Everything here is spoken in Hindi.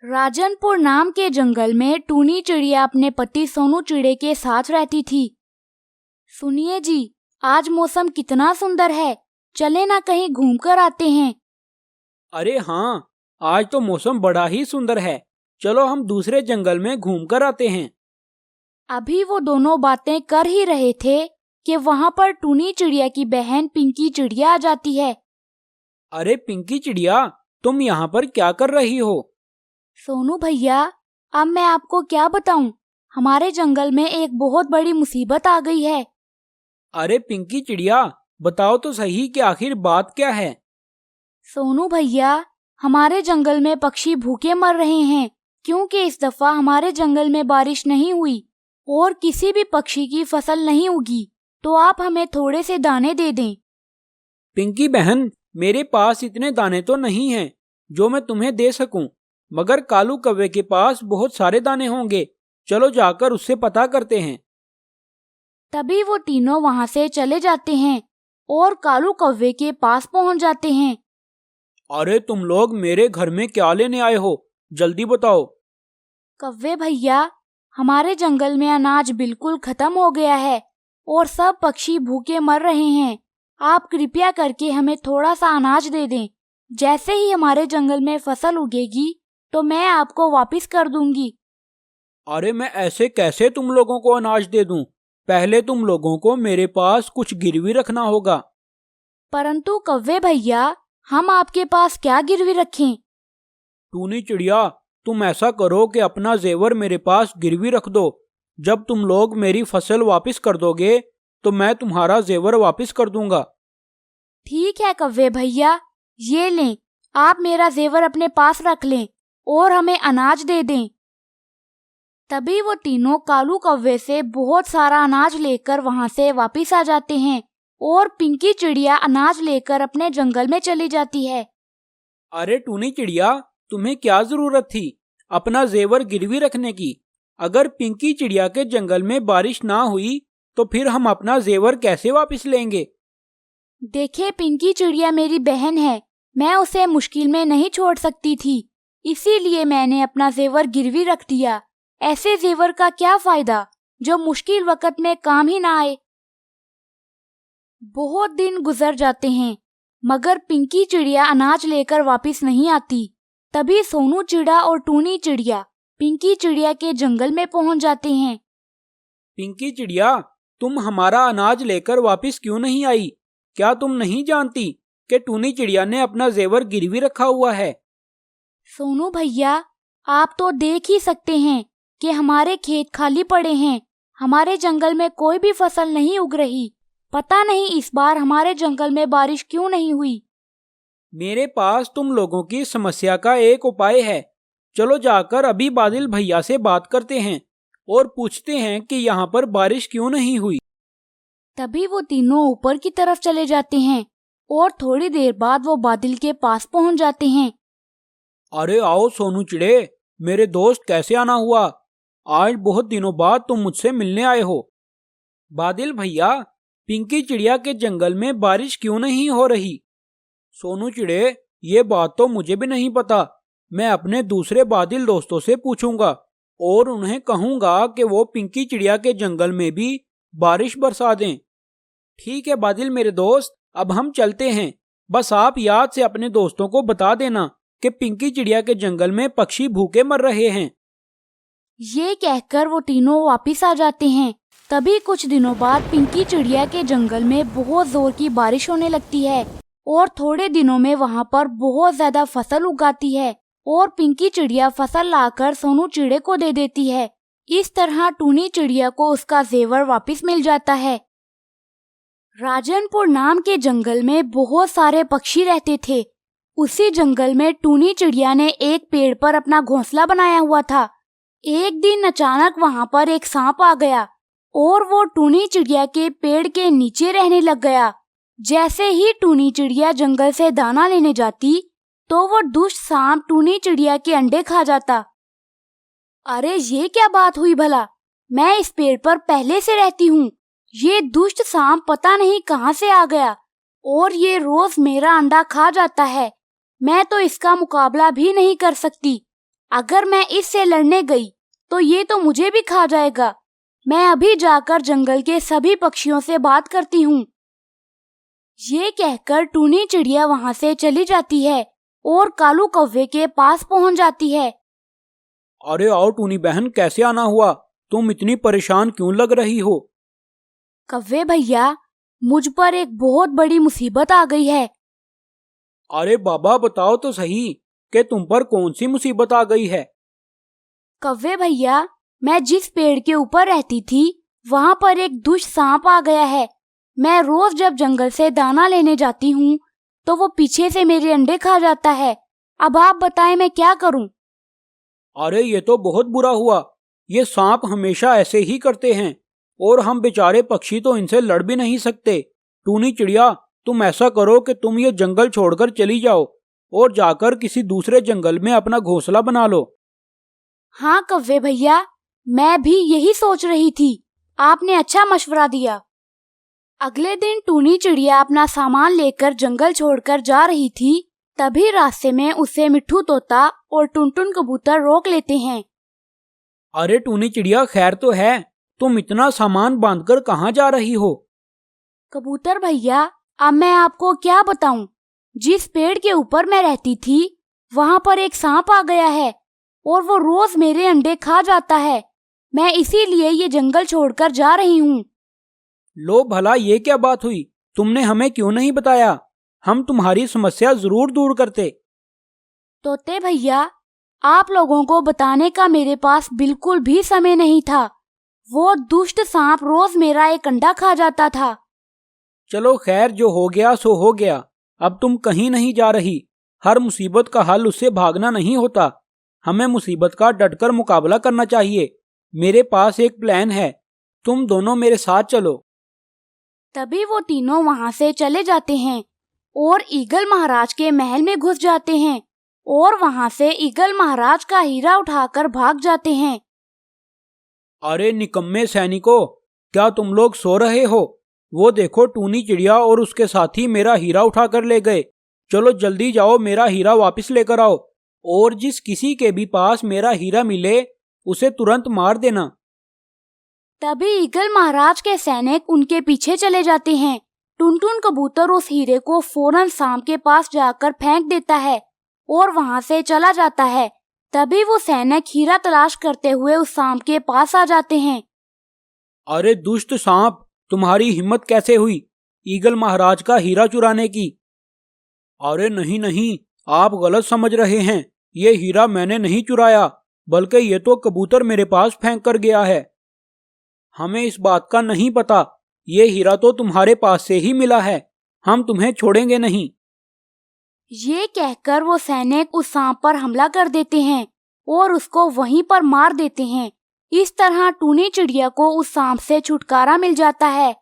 राजनपुर नाम के जंगल में टूनी चिड़िया अपने पति सोनू चिड़े के साथ रहती थी। सुनिए जी, आज मौसम कितना सुंदर है, चले ना कहीं घूमकर आते हैं। अरे हाँ, आज तो मौसम बड़ा ही सुंदर है। चलो हम दूसरे जंगल में घूमकर आते हैं। अभी वो दोनों बातें कर ही रहे थे कि वहाँ पर टूनी चिड़िया की बहन पिंकी चिड़िया आ जाती है। अरे पिंकी चिड़िया, तुम यहाँ पर क्या कर रही हो? सोनू भैया, अब मैं आपको क्या बताऊं, हमारे जंगल में एक बहुत बड़ी मुसीबत आ गई है। अरे पिंकी चिड़िया, बताओ तो सही कि आखिर बात क्या है? सोनू भैया, हमारे जंगल में पक्षी भूखे मर रहे हैं क्योंकि इस दफा हमारे जंगल में बारिश नहीं हुई और किसी भी पक्षी की फसल नहीं उगी। तो आप हमें थोड़े से दाने दे दें। पिंकी बहन, मेरे पास इतने दाने तो नहीं हैं जो मैं तुम्हें दे सकूं, मगर कालू कौवे के पास बहुत सारे दाने होंगे। चलो जाकर उससे पता करते हैं। तभी वो तीनों वहाँ से चले जाते हैं और कालू कौवे के पास पहुँच जाते हैं। अरे तुम लोग मेरे घर में क्या लेने आए हो? जल्दी बताओ। कौवे भैया, हमारे जंगल में अनाज बिल्कुल खत्म हो गया है और सब पक्षी भूखे मर रहे हैं। आप कृपया करके हमें थोड़ा सा अनाज दे दें। जैसे ही हमारे जंगल में फसल उगेगी तो मैं आपको वापस कर दूंगी। अरे मैं ऐसे कैसे तुम लोगों को अनाज दे दूं? पहले तुम लोगों को मेरे पास कुछ गिरवी रखना होगा। परंतु कौवे भैया, हम आपके पास क्या गिरवी रखें? टूनी चिड़िया, तुम ऐसा करो कि अपना जेवर मेरे पास गिरवी रख दो। जब तुम लोग मेरी फसल वापस कर दोगे तो मैं तुम्हारा जेवर वापस कर दूंगा। ठीक है कौवे भैया, ये लें, आप मेरा जेवर अपने पास रख लें और हमें अनाज दे दें। तभी वो तीनों कालू कौवे से बहुत सारा अनाज लेकर वहाँ से वापस आ जाते हैं और पिंकी चिड़िया अनाज लेकर अपने जंगल में चली जाती है। अरे टूनी चिड़िया, तुम्हें क्या जरूरत थी अपना जेवर गिरवी रखने की? अगर पिंकी चिड़िया के जंगल में बारिश ना हुई तो फिर हम अपना जेवर कैसे वापस लेंगे? देखिए पिंकी चिड़िया मेरी बहन है, मैं उसे मुश्किल में नहीं छोड़ सकती थी, इसीलिए मैंने अपना जेवर गिरवी रख दिया। ऐसे जेवर का क्या फायदा जो मुश्किल वक्त में काम ही ना आए। बहुत दिन गुजर जाते हैं मगर पिंकी चिड़िया अनाज लेकर वापस नहीं आती। तभी सोनू चिड़ा और टूनी चिड़िया पिंकी चिड़िया के जंगल में पहुंच जाते हैं। पिंकी चिड़िया, तुम हमारा अनाज लेकर वापस क्यों नहीं आई? क्या तुम नहीं जानती कि टूनी चिड़िया ने अपना जेवर गिरवी रखा हुआ है? सोनू भैया, आप तो देख ही सकते हैं कि हमारे खेत खाली पड़े हैं। हमारे जंगल में कोई भी फसल नहीं उग रही। पता नहीं इस बार हमारे जंगल में बारिश क्यों नहीं हुई। मेरे पास तुम लोगों की समस्या का एक उपाय है। चलो जाकर अभी बादल भैया से बात करते हैं और पूछते हैं कि यहाँ पर बारिश क्यों नहीं हुई। तभी वो तीनों ऊपर की तरफ चले जाते हैं और थोड़ी देर बाद वो बादल के पास पहुंच जाते हैं। अरे आओ सोनू चिड़े, मेरे दोस्त, कैसे आना हुआ? आज बहुत दिनों बाद तुम मुझसे मिलने आए हो। बादल भैया, पिंकी चिड़िया के जंगल में बारिश क्यों नहीं हो रही? सोनू चिड़े, ये बात तो मुझे भी नहीं पता। मैं अपने दूसरे बादल दोस्तों से पूछूंगा और उन्हें कहूंगा कि वो पिंकी चिड़िया के जंगल में भी बारिश बरसा दें। ठीक है बादल मेरे दोस्त, अब हम चलते हैं। बस आप याद से अपने दोस्तों को बता देना कि पिंकी चिड़िया के जंगल में पक्षी भूखे मर रहे हैं। ये कहकर वो तीनों वापिस आ जाते हैं। तभी कुछ दिनों बाद पिंकी चिड़िया के जंगल में बहुत जोर की बारिश होने लगती है और थोड़े दिनों में वहाँ पर बहुत ज्यादा फसल उगाती है और पिंकी चिड़िया फसल लाकर सोनू चिड़े को दे देती है। इस तरह टूनी चिड़िया को उसका जेवर वापस मिल जाता है। राजनपुर नाम के जंगल में बहुत सारे पक्षी रहते थे। उसी जंगल में टूनी चिड़िया ने एक पेड़ पर अपना घोंसला बनाया हुआ था। एक दिन अचानक वहाँ पर एक सांप आ गया और वो टूनी चिड़िया के पेड़ के नीचे रहने लग गया। जैसे ही टूनी चिड़िया जंगल से दाना लेने जाती तो वो दुष्ट सांप टूनी चिड़िया के अंडे खा जाता। अरे ये क्या बात हुई भला, मैं इस पेड़ पर पहले से रहती हूँ, ये दुष्ट सांप पता नहीं कहाँ से आ गया और ये रोज मेरा अंडा खा जाता है। मैं तो इसका मुकाबला भी नहीं कर सकती। अगर मैं इससे लड़ने गई तो ये तो मुझे भी खा जाएगा। मैं अभी जाकर जंगल के सभी पक्षियों से बात करती हूँ। ये कहकर टूनी चिड़िया वहाँ से चली जाती है और कालू कौवे के पास पहुँच जाती है। अरे आओ टूनी बहन, कैसे आना हुआ? तुम इतनी परेशान क्यों लग रही हो? कौवे भैया, मुझ पर एक बहुत बड़ी मुसीबत आ गई है। अरे बाबा, बताओ तो सही कि तुम पर कौन सी मुसीबत आ गई है? कौवे भैया, मैं जिस पेड़ के ऊपर रहती थी वहाँ पर एक दुष्ट सांप आ गया है। मैं रोज जब जंगल से दाना लेने जाती हूँ तो वो पीछे से मेरे अंडे खा जाता है। अब आप बताएं मैं क्या करूँ? अरे ये तो बहुत बुरा हुआ। ये सांप हमेशा ऐसे ही करते हैं और हम बेचारे पक्षी तो इनसे लड़ भी नहीं सकते। टूनी चिड़िया, तुम ऐसा करो कि तुम ये जंगल छोड़कर चली जाओ और जाकर किसी दूसरे जंगल में अपना घोंसला बना लो। हाँ कौवे भैया, मैं भी यही सोच रही थी। आपने अच्छा मशवरा दिया। अगले दिन टूनी चिड़िया अपना सामान लेकर जंगल छोड़कर जा रही थी। तभी रास्ते में उसे मिट्ठू तोता और टुनटुन कबूतर रोक लेते हैं। अरे टूनी चिड़िया, खैर तो है? तुम इतना सामान बांधकर कहाँ जा रही हो? कबूतर भैया, अब मैं आपको क्या बताऊं? जिस पेड़ के ऊपर मैं रहती थी वहाँ पर एक सांप आ गया है और वो रोज मेरे अंडे खा जाता है। मैं इसीलिए ये जंगल छोड़कर जा रही हूँ। लो भला, ये क्या बात हुई? तुमने हमें क्यों नहीं बताया? हम तुम्हारी समस्या जरूर दूर करते। तोते भैया, आप लोगों को बताने का मेरे पास बिल्कुल भी समय नहीं था। वो दुष्ट सांप रोज मेरा एक अंडा खा जाता था। चलो खैर, जो हो गया सो हो गया। अब तुम कहीं नहीं जा रही। हर मुसीबत का हल उससे भागना नहीं होता। हमें मुसीबत का डटकर मुकाबला करना चाहिए। मेरे पास एक प्लान है, तुम दोनों मेरे साथ चलो। तभी वो तीनों वहाँ से चले जाते हैं और ईगल महाराज के महल में घुस जाते हैं और वहाँ से ईगल महाराज का हीरा उठाकर भाग जाते हैं। अरे निकम्मे सैनिकों, क्या तुम लोग सो रहे हो? वो देखो, टूनी चिड़िया और उसके साथी मेरा हीरा उठाकर ले गए। चलो जल्दी जाओ, मेरा हीरा वापस लेकर आओ और जिस किसी के भी पास मेरा हीरा मिले उसे तुरंत मार देना। तभी ईगल महाराज के सैनिक उनके पीछे चले जाते हैं। टुनटुन कबूतर उस हीरे को फौरन सांप के पास जाकर फेंक देता है और वहाँ से चला जाता है। तभी वो सैनिक हीरा तलाश करते हुए उस सांप के पास आ जाते हैं। अरे दुष्ट सांप, तुम्हारी हिम्मत कैसे हुई ईगल महाराज का हीरा चुराने की? अरे नहीं नहीं, आप गलत समझ रहे हैं। ये हीरा मैंने नहीं चुराया, बल्कि ये तो कबूतर मेरे पास फेंक कर गया है। हमें इस बात का नहीं पता। ये हीरा तो तुम्हारे पास से ही मिला है। हम तुम्हें छोड़ेंगे नहीं। ये कहकर वो सैनिक उस सांप पर हमला कर देते हैं और उसको वहीं पर मार देते हैं। इस तरह टूनी चिड़िया को उस सांप से छुटकारा मिल जाता है।